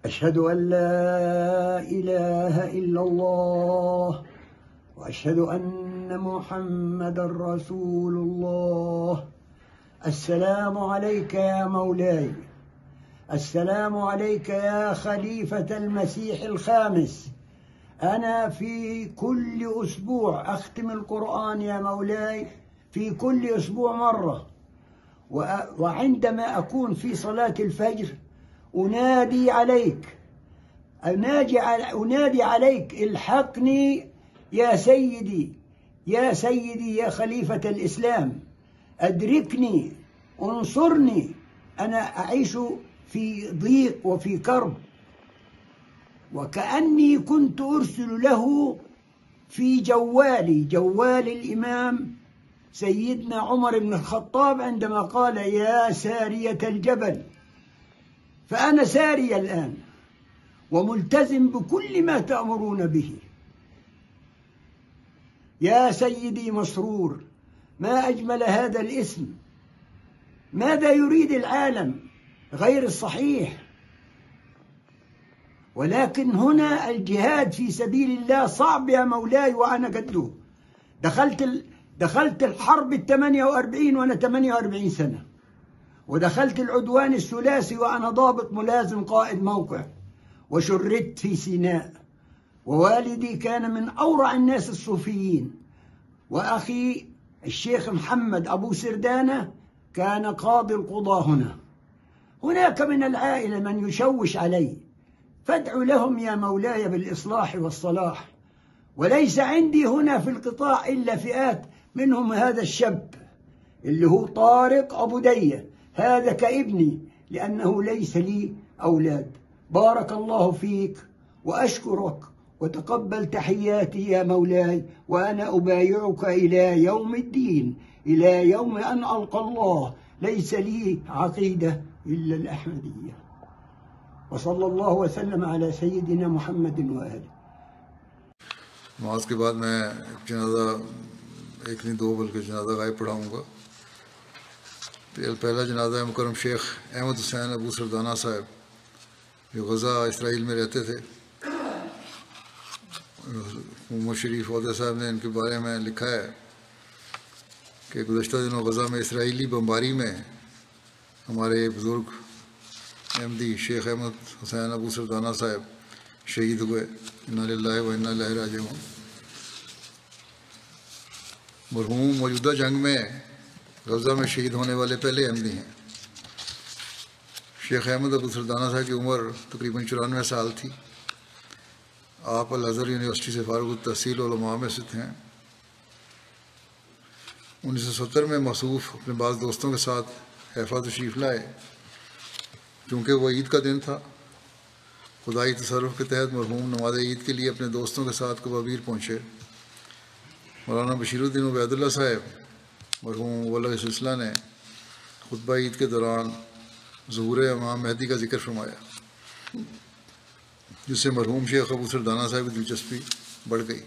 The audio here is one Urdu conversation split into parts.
أشهد أن لا إله إلا الله وأشهد أن محمدا رسول الله. السلام عليك يا مولاي، السلام عليك يا خليفة المسيح الخامس. أنا في كل أسبوع أختم القرآن يا مولاي، في كل أسبوع مرة، وعندما أكون في صلاة الفجر أنادي عليك، أنادي عليك الحقني يا سيدي، يا سيدي يا خليفة الإسلام، أدركني، انصرني، أنا أعيش في ضيق وفي كرب. وكأني كنت أرسل له في جوالي، جوال الإمام سيدنا عمر بن الخطاب عندما قال يا سارية الجبل. فأنا ساري الآن وملتزم بكل ما تأمرون به. يا سيدي مسرور، ما أجمل هذا الاسم. ماذا يريد العالم غير الصحيح؟ ولكن هنا الجهاد في سبيل الله صعب يا مولاي، وأنا قده. دخلت الحرب 48 وأنا 48 سنة، ودخلت العدوان الثلاثي وأنا ضابط ملازم قائد موقع، وشردت في سيناء، ووالدي كان من أورع الناس الصوفيين، وأخي الشيخ محمد أبو سردانة كان قاضي القضاة هنا. هناك من العائلة من يشوش علي، فادعوا لهم يا مولاي بالإصلاح والصلاح. وليس عندي هنا في القطاع إلا فئات، منهم هذا الشاب اللي هو طارق أبو دية، هذا كابني لأنه ليس لي أولاد. بارك الله فيك وأشكرك، وتقبل تحياتي يا مولاي، وأنا أبايعك إلى يوم الدين، إلى يوم أن ألقى الله. ليس لي عقيدة إلا الأحمدية. وصلى الله وسلم على سيدنا محمد وآله. نماز کے بعد میں جنازہ ایک نہیں دو بلکہ جنازہ غائب پڑھاؤں گا۔ پہلا جنازہ ہے مکرم شیخ احمد حسین ابو سردانہ صاحب، جو غزہ اسرائیل میں رہتے تھے۔ محمد شریف عہدہ صاحب نے ان کے بارے میں لکھا ہے کہ گزشتہ دنوں غزہ میں اسرائیلی بمباری میں ہمارے بزرگ احمدی شیخ احمد حسین ابو سردانہ صاحب شہید ہوئے۔ انا للہ و انا الیہ راجعون۔ مرحوم موجودہ جنگ میں غزہ میں شہید ہونے والے پہلے احمدی ہیں۔ شیخ احمد ابو سردانہ صاحب کی عمر تقریباً 94 سال تھی۔ آپ الازہر یونیورسٹی سے فارغ التحصیل علماء میں سے ہیں۔ 1970 میں موصوف اپنے بعض دوستوں کے ساتھ حیفا تشریف لائے۔ چونکہ وہ عید کا دن تھا، خدائی تصرف کے تحت مرحوم نماز عید کے لیے اپنے دوستوں کے ساتھ کوابیر پہنچے۔ مولانا بشیر الدین عبید اللہ صاحب مرحوم ولد سلسلہ نے خطبہ عید کے دوران ظہور امام مہدی کا ذکر فرمایا، جس سے مرحوم شیخ ابو سردانہ صاحب کی دلچسپی بڑھ گئی۔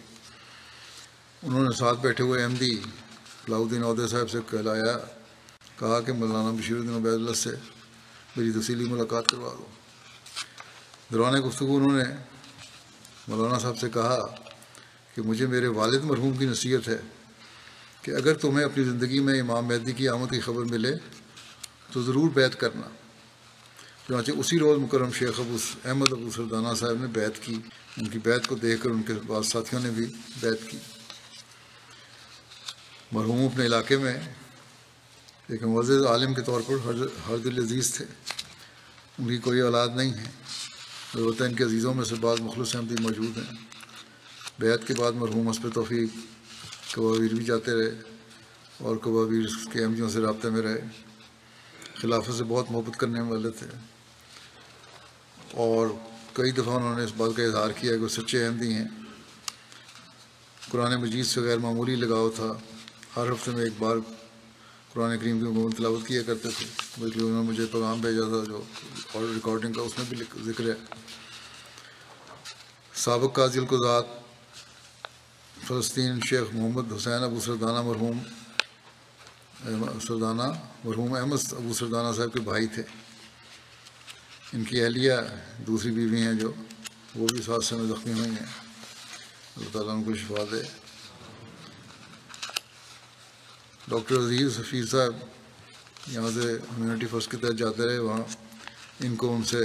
انہوں نے ساتھ بیٹھے ہوئے احمدی فلاح الدین عہدہ صاحب سے کہا کہ مولانا بشیر الدین عبید اللہ سے میری تفصیلی ملاقات کروا دو۔ دوران گفتگو انہوں نے مولانا صاحب سے کہا کہ مجھے میرے والد مرحوم کی نصیحت ہے کہ اگر تمہیں اپنی زندگی میں امام مہدی کی آمد کی خبر ملے تو ضرور بیعت کرنا۔ چنانچہ اسی روز مکرم شیخ احمد ابو سردانہ صاحب نے بیعت کی۔ ان کی بیعت کو دیکھ کر ان کے بعض ساتھیوں نے بھی بیعت کی۔ مرحوم اپنے علاقے میں ایک معزز عالم کے طور پر ہر دل عزیز تھے۔ ان کی کوئی اولاد نہیں ہے، البتہ ان کے عزیزوں میں سے بعض مخلص احمدی موجود ہیں۔ بیعت کے بعد مرحوم حسب توفیق کوابیر بھی جاتے رہے اور کوابیر کے احمدیوں سے رابطے میں رہے۔ خلافت سے بہت محبت کرنے والے تھے، اور کئی دفعہ انہوں نے اس بات کا اظہار کیا کہ وہ سچے احمدی ہیں۔ قرآن مجید سے غیر معمولی لگاؤ تھا۔ ہر ہفتے میں ایک بار قرآن کریم کی مکمل تلاوت کیا کرتے تھے، بلکہ انہوں نے مجھے پیغام بھیجا تھا جو اور ریکارڈنگ کا، اس میں بھی ذکر ہے۔ سابق قاضی القضات فلسطین شیخ محمد حسین ابو سردانہ مرحوم احمد ابو سردانہ صاحب کے بھائی تھے۔ ان کی اہلیہ دوسری بیوی ہیں جو وہ بھی اس حادثے میں زخمی ہوئی ہیں، اللہ تعالیٰ ان کو شفا دے۔ ڈاکٹر عزیز حفیظ صاحب یہاں سے کمیونٹی فرسٹ کے تحت جاتے رہے، وہاں ان کو ان سے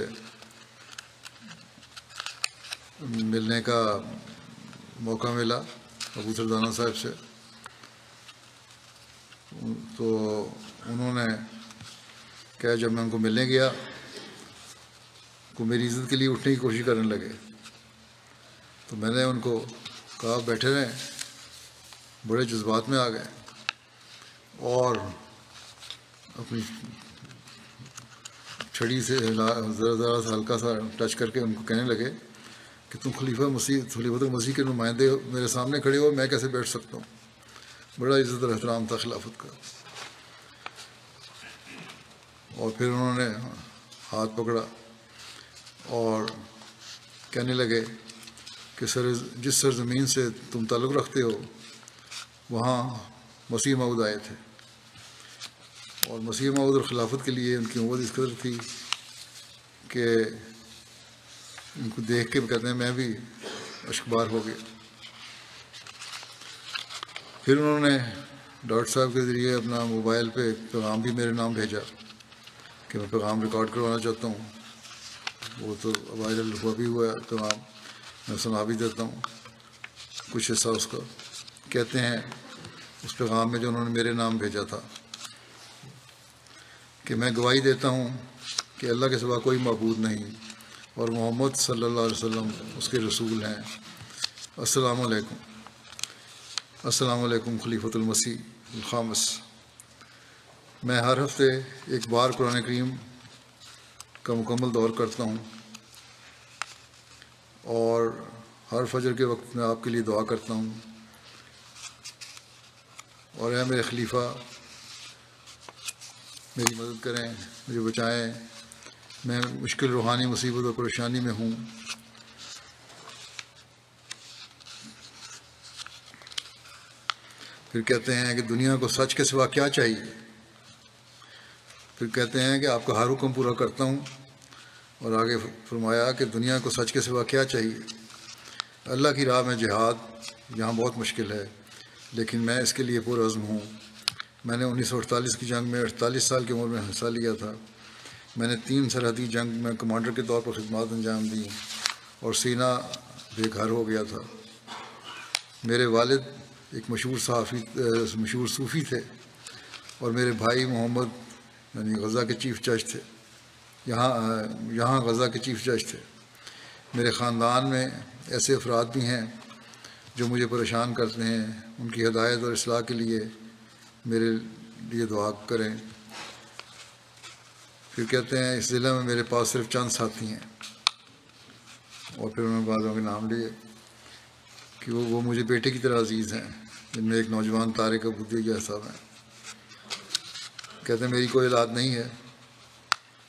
ملنے کا موقع ملا ابو سردانہ صاحب سے، تو انہوں نے کہا جب میں ان کو ملنے گیا تو میری عزت کے لیے اٹھنے کی کوشش کرنے لگے، تو میں نے ان کو کہا بیٹھے رہیں، بڑے جذبات میں آ گئے اور اپنی چھڑی سے ذرا سا ہلکا سا ٹچ کر کے ان کو کہنے لگے کہ تم خلیفۃ المسیح کے نمائندے میرے سامنے کھڑے ہو، میں کیسے بیٹھ سکتا ہوں۔ بڑا عزت اور احترام تھا خلافت کا۔ اور پھر انہوں نے ہاتھ پکڑا اور کہنے لگے کہ جس سرزمین سے تم تعلق رکھتے ہو وہاں مسیح موعود آئے تھے، اور مسیح موعود اور خلافت کے لیے ان کی محبت اس قدر تھی کہ ان کو دیکھ کے کہتے ہیں میں بھی اشکبار ہو گیا۔ پھر انہوں نے ڈاکٹر صاحب کے ذریعے اپنا موبائل پہ پیغام بھی میرے نام بھیجا کہ میں پیغام ریکارڈ کروانا چاہتا ہوں، وہ تو وائرل ہوا بھی ہوا ہے پیغام، میں سنا بھی دیتا ہوں کچھ حصہ اس کا۔ کہتے ہیں اس پیغام میں جو انہوں نے میرے نام بھیجا تھا کہ میں گواہی دیتا ہوں کہ اللہ کے سوا کوئی معبود نہیں اور محمد صلی اللہ علیہ وسلم اس کے رسول ہیں۔ السلام علیکم، السلام علیکم خلیفۃ المسیح الخامس۔ میں ہر ہفتے ایک بار قرآن کریم کا مکمل دور کرتا ہوں اور ہر فجر کے وقت میں آپ کے لیے دعا کرتا ہوں، اور اے میرے خلیفہ میری مدد کریں، مجھے بچائیں، میں مشکل روحانی مصیبت اور پریشانی میں ہوں۔ پھر کہتے ہیں کہ دنیا کو سچ کے سوا کیا چاہیے؟ پھر کہتے ہیں کہ آپ کا ہر حکم پورا کرتا ہوں، اور آگے فرمایا کہ دنیا کو سچ کے سوا کیا چاہیے؟ اللہ کی راہ میں جہاد یہاں بہت مشکل ہے، لیکن میں اس کے لیے پرعزم ہوں۔ میں نے 1948 کی جنگ میں 48 سال کی عمر میں حصہ لیا تھا۔ میں نے 3 سرحدی جنگ میں کمانڈر کے طور پر خدمات انجام دیں اور سینہ بے گھر ہو گیا تھا۔ میرے والد ایک مشہور صوفی تھے اور میرے بھائی محمد یعنی غزہ کے چیف جج تھے، یہاں غزہ کے چیف جج تھے۔ میرے خاندان میں ایسے افراد بھی ہیں جو مجھے پریشان کرتے ہیں، ان کی ہدایت اور اصلاح کے لیے میرے لیے دعا کریں۔ پھر کہتے ہیں اس ضلع میں میرے پاس صرف چند ساتھی ہیں، اور پھر انہوں نے بعضوں کے نام لیے کہ وہ مجھے بیٹے کی طرح عزیز ہیں، جن میں ایک نوجوان طارق ابودی صاحب ہیں۔ کہتے ہیں میری کوئی اولاد نہیں ہے۔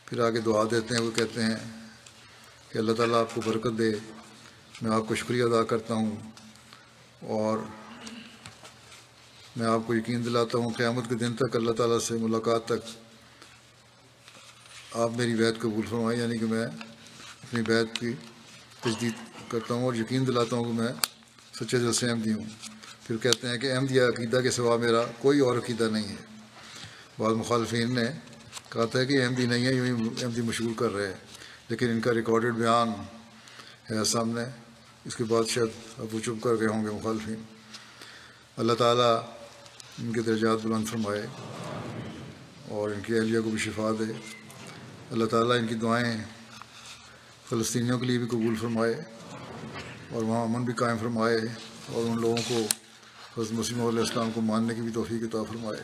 پھر آگے دعا دیتے ہیں، وہ کہتے ہیں کہ اللہ تعالیٰ آپ کو برکت دے، میں آپ کو شکریہ ادا کرتا ہوں، اور میں آپ کو یقین دلاتا ہوں قیامت کے دن تک اللہ تعالیٰ سے ملاقات تک آپ میری بیعت قبول فرمائیں، یعنی کہ میں اپنی بیعت کی تجدید کرتا ہوں اور یقین دلاتا ہوں کہ میں سچے دل سے احمدی ہوں۔ پھر کہتے ہیں کہ احمدیہ عقیدہ کے سوا میرا کوئی اور عقیدہ نہیں ہے۔ بعض مخالفین نے کہا تھا کہ احمدی نہیں ہے، یوں ہی احمدی مشغول کر رہے ہیں، لیکن ان کا ریکارڈڈ بیان ہے سامنے، اس کے بعد شاید اب وہ چپ کر گئے ہوں گے مخالفین۔ اللہ تعالیٰ ان کے درجات بلند فرمائے اور ان کی اہلیہ کو بھی شفا دے۔ اللہ تعالیٰ ان کی دعائیں فلسطینیوں کے لیے بھی قبول فرمائے اور وہاں امن بھی قائم فرمائے، اور ان لوگوں کو حضرت مسیح علیہ السلام کو ماننے کی بھی توفیق عطا فرمائے۔